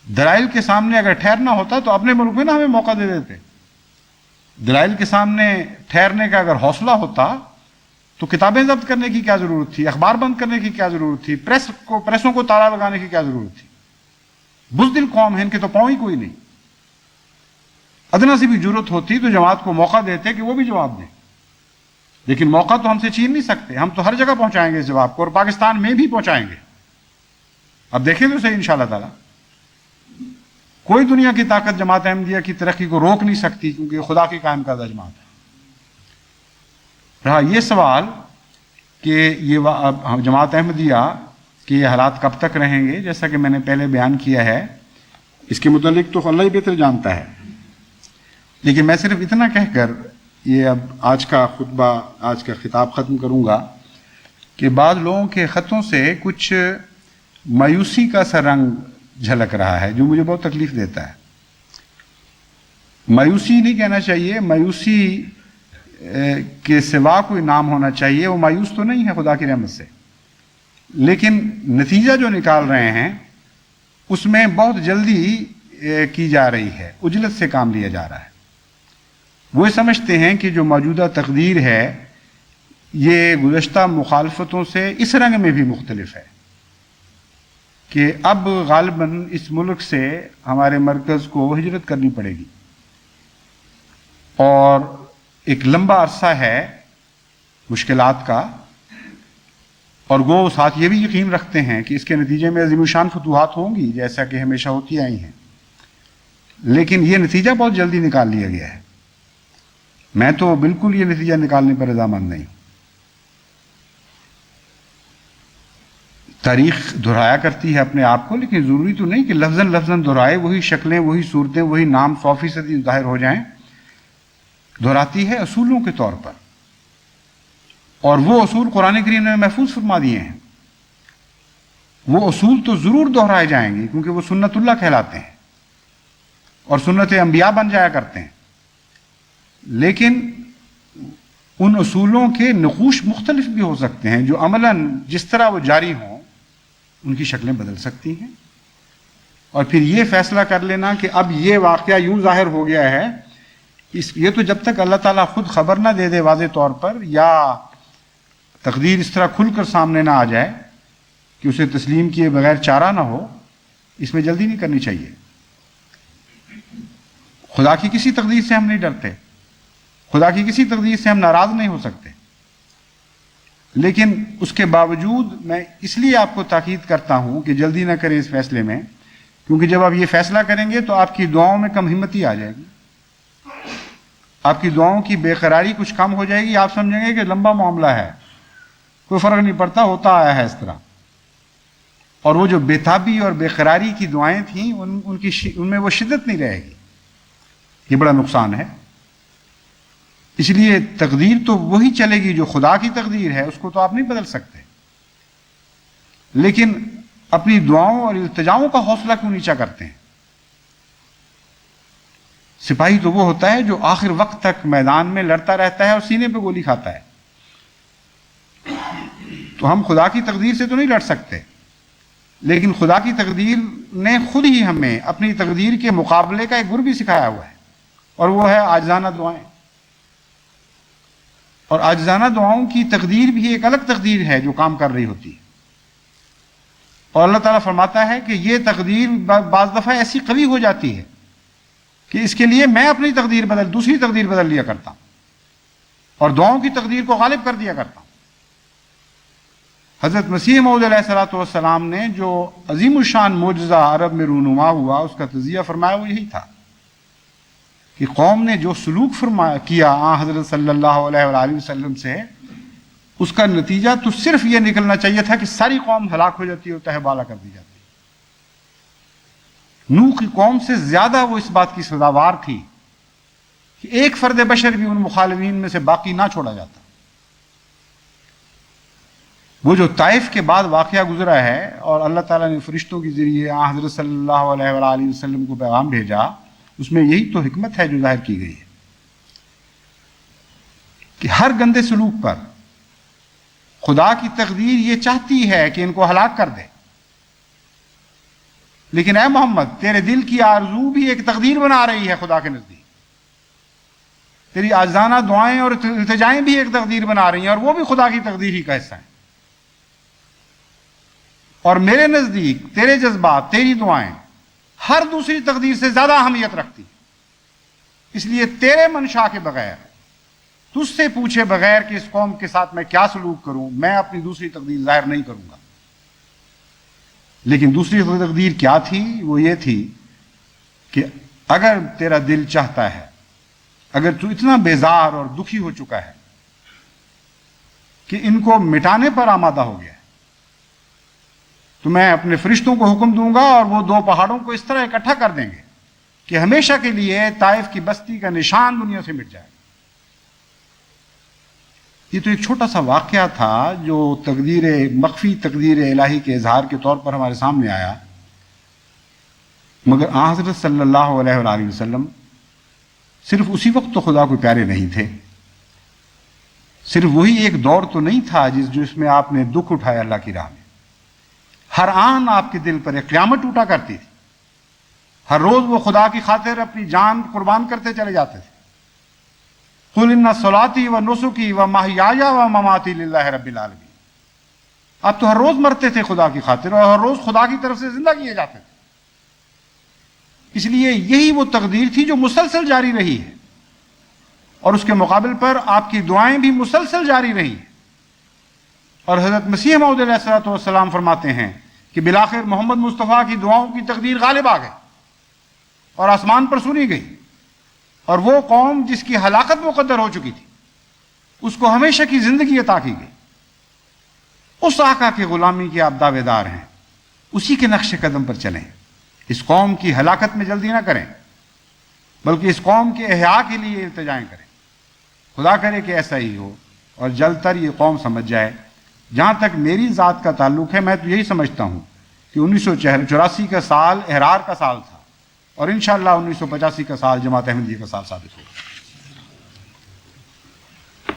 دلائل کے سامنے اگر ٹھہرنا ہوتا تو اپنے ملک میں نہ ہمیں موقع دے دیتے. دلائل کے سامنے ٹھہرنے کا اگر حوصلہ ہوتا تو کتابیں ضبط کرنے کی کیا ضرورت تھی, اخبار بند کرنے کی کیا ضرورت تھی, پریسوں کو تالا لگانے کی کیا ضرورت تھی. بزدل قوم ہے, ان کے تو پاؤں ہی کوئی نہیں. ادنا سی بھی ضرورت ہوتی تو جماعت کو موقع دیتے کہ وہ بھی جواب دیں, لیکن موقع تو ہم سے چھین نہیں سکتے. ہم تو ہر جگہ پہنچائیں گے اس جواب کو, اور پاکستان میں بھی پہنچائیں گے. اب دیکھیں تو صحیح انشاءاللہ تعالی. کوئی دنیا کی طاقت جماعت احمدیہ کی ترقی کو روک نہیں سکتی, کیونکہ یہ خدا کی قائم کردہ جماعت ہے. رہا یہ سوال کہ یہ جماعت احمدیہ کے یہ حالات کب تک رہیں گے, جیسا کہ میں نے پہلے بیان کیا ہے, اس کے متعلق تو اللہ ہی بہتر جانتا ہے. لیکن میں صرف اتنا کہہ کر یہ اب آج کا خطبہ, آج کا خطاب ختم کروں گا کہ بعض لوگوں کے خطوں سے کچھ مایوسی کا سا رنگ جھلک رہا ہے جو مجھے بہت تکلیف دیتا ہے. مایوسی نہیں کہنا چاہیے, مایوسی کے سوا کوئی نام ہونا چاہیے. وہ مایوس تو نہیں ہے خدا کی رحمت سے, لیکن نتیجہ جو نکال رہے ہیں اس میں بہت جلدی کی جا رہی ہے, عجلت سے کام لیا جا رہا ہے. وہ سمجھتے ہیں کہ جو موجودہ تقدیر ہے یہ گزشتہ مخالفتوں سے اس رنگ میں بھی مختلف ہے کہ اب غالباً اس ملک سے ہمارے مرکز کو ہجرت کرنی پڑے گی, اور ایک لمبا عرصہ ہے مشکلات کا. اور وہ ساتھ یہ بھی یقین رکھتے ہیں کہ اس کے نتیجے میں عظیم الشان فتوحات ہوں گی جیسا کہ ہمیشہ ہوتی آئی ہیں, لیکن یہ نتیجہ بہت جلدی نکال لیا گیا ہے. میں تو بالکل یہ نتیجہ نکالنے پر رضامند نہیں ہوں. تاریخ دہرایا کرتی ہے اپنے آپ کو, لیکن ضروری تو نہیں کہ لفظاً لفظاً دہرائے, وہی شکلیں, وہی صورتیں, وہی نام 100% ظاہر ہو جائیں. دہراتی ہے اصولوں کے طور پر, اور وہ اصول قرآن کریم نے محفوظ فرما دیے ہیں. وہ اصول تو ضرور دہرائے جائیں گے کیونکہ وہ سنت اللہ کہلاتے ہیں اور سنت انبیاء بن جایا کرتے ہیں, لیکن ان اصولوں کے نقوش مختلف بھی ہو سکتے ہیں جو عملاً جس طرح وہ جاری ہوں ان کی شکلیں بدل سکتی ہیں. اور پھر یہ فیصلہ کر لینا کہ اب یہ واقعہ یوں ظاہر ہو گیا ہے, یہ تو جب تک اللہ تعالیٰ خود خبر نہ دے دے واضح طور پر, یا تقدیر اس طرح کھل کر سامنے نہ آ جائے کہ اسے تسلیم کیے بغیر چارہ نہ ہو, اس میں جلدی نہیں کرنی چاہیے. خدا کی کسی تقدیر سے ہم نہیں ڈرتے, خدا کی کسی تقدیر سے ہم ناراض نہیں ہو سکتے, لیکن اس کے باوجود میں اس لیے آپ کو تاکید کرتا ہوں کہ جلدی نہ کریں اس فیصلے میں, کیونکہ جب آپ یہ فیصلہ کریں گے تو آپ کی دعاؤں میں کم ہمتی آ جائے گی, آپ کی دعاؤں کی بے قراری کچھ کم ہو جائے گی. آپ سمجھیں گے کہ لمبا معاملہ ہے, کوئی فرق نہیں پڑتا, ہوتا آیا ہے اس طرح. اور وہ جو بےتابی اور بے قراری کی دعائیں تھیں ان میں وہ شدت نہیں رہے گی. یہ بڑا نقصان ہے. اس لیے تقدیر تو وہی چلے گی جو خدا کی تقدیر ہے, اس کو تو آپ نہیں بدل سکتے, لیکن اپنی دعاؤں اور التجاؤں کا حوصلہ کیوں نیچا کرتے ہیں. سپاہی تو وہ ہوتا ہے جو آخر وقت تک میدان میں لڑتا رہتا ہے اور سینے پہ گولی کھاتا ہے. تو ہم خدا کی تقدیر سے تو نہیں لڑ سکتے, لیکن خدا کی تقدیر نے خود ہی ہمیں اپنی تقدیر کے مقابلے کا ایک گر بھی سکھایا ہوا ہے, اور وہ ہے عاجزانہ دعائیں. اور عاجزانہ دعاؤں کی تقدیر بھی ایک الگ تقدیر ہے جو کام کر رہی ہوتی ہے. اور اللہ تعالیٰ فرماتا ہے کہ یہ تقدیر بعض دفعہ ایسی قوی ہو جاتی ہے کہ اس کے لیے میں اپنی تقدیر دوسری تقدیر بدل لیا کرتا ہوں اور دعاؤں کی تقدیر کو غالب کر دیا کرتا ہوں. حضرت مسیح موعود علیہ الصلوۃ والسلام نے جو عظیم الشان معجزہ عرب میں رونما ہوا, اس کا تجزیہ فرمایا وہ یہی تھا کہ قوم نے جو سلوک کیا حضرت صلی اللہ علیہ وآلہ وسلم سے, اس کا نتیجہ تو صرف یہ نکلنا چاہیے تھا کہ ساری قوم ہلاک ہو جاتی اور تہہ بالا کر دی جاتی. نوح کی قوم سے زیادہ وہ اس بات کی سزاوار تھی کہ ایک فرد بشر بھی ان مخالفین میں سے باقی نہ چھوڑا جاتا. وہ جو طائف کے بعد واقعہ گزرا ہے اور اللہ تعالیٰ نے فرشتوں کے ذریعے حضرت صلی اللہ علیہ وآلہ وسلم کو پیغام بھیجا, اس میں یہی تو حکمت ہے جو ظاہر کی گئی ہے کہ ہر گندے سلوک پر خدا کی تقدیر یہ چاہتی ہے کہ ان کو ہلاک کر دے, لیکن اے محمد تیرے دل کی آرزو بھی ایک تقدیر بنا رہی ہے خدا کے نزدیک، تیری عاجزانہ دعائیں اور التجائیں بھی ایک تقدیر بنا رہی ہیں، اور وہ بھی خدا کی تقدیر ہی کا حصہ ہیں۔ اور میرے نزدیک تیرے جذبات، تیری دعائیں ہر دوسری تقدیر سے زیادہ اہمیت رکھتی، اس لیے تیرے منشا کے بغیر، تجھ سے پوچھے بغیر کہ اس قوم کے ساتھ میں کیا سلوک کروں، میں اپنی دوسری تقدیر ظاہر نہیں کروں گا۔ لیکن دوسری تقدیر کیا تھی؟ وہ یہ تھی کہ اگر تیرا دل چاہتا ہے، اگر تو اتنا بیزار اور دکھی ہو چکا ہے کہ ان کو مٹانے پر آمادہ ہو گیا ہے، تو میں اپنے فرشتوں کو حکم دوں گا اور وہ 2 پہاڑوں کو اس طرح اکٹھا کر دیں گے کہ ہمیشہ کے لیے طائف کی بستی کا نشان دنیا سے مٹ جائے۔ یہ تو ایک چھوٹا سا واقعہ تھا جو مخفی تقدیر الہی کے اظہار کے طور پر ہمارے سامنے آیا، مگر آن حضرت صلی اللہ علیہ وآلہ وسلم صرف اسی وقت تو خدا کو پیارے نہیں تھے، صرف وہی ایک دور تو نہیں تھا جس میں آپ نے دکھ اٹھایا اللہ کی راہ میں۔ ہر آن آپ کے دل پر ایک قیامت ٹوٹا کرتی تھی، ہر روز وہ خدا کی خاطر اپنی جان قربان کرتے چلے جاتے تھے۔ قُلْ إِنَّ صَلَاتِي وَنُسُكِي وَمَحْيَايَ وَمَمَاتِي لِلَّهِ رَبِّ الْعَالَمِينَ۔ آپ تو ہر روز مرتے تھے خدا کی خاطر، اور ہر روز خدا کی طرف سے زندہ کیے جاتے تھے۔ اس لیے یہی وہ تقدیر تھی جو مسلسل جاری رہی ہے، اور اس کے مقابل پر آپ کی دعائیں بھی مسلسل جاری رہی ہیں۔ اور حضرت مسیح موعود علیہ الصلوۃ والسلام فرماتے ہیں کہ بالآخر محمد مصطفیٰ کی دعاؤں کی تقدیر غالب آ گئی اور آسمان پر سنی گئی، اور وہ قوم جس کی ہلاکت مقدر ہو چکی تھی اس کو ہمیشہ کی زندگی عطا کی گئی۔ اس آقا کی غلامی کے آپ دعوے دار ہیں، اسی کے نقش قدم پر چلیں، اس قوم کی ہلاکت میں جلدی نہ کریں بلکہ اس قوم کے احیاء کے لیے التجائیں کریں۔ خدا کرے کہ ایسا ہی ہو اور جلد تر یہ قوم سمجھ جائے۔ جہاں تک میری ذات کا تعلق ہے، میں تو یہی سمجھتا ہوں کہ 1984 کا سال احرار کا سال تھا، اور انشاءاللہ 1985 کا سال جماعت احمدیہ کا سال ثابت ہوگا۔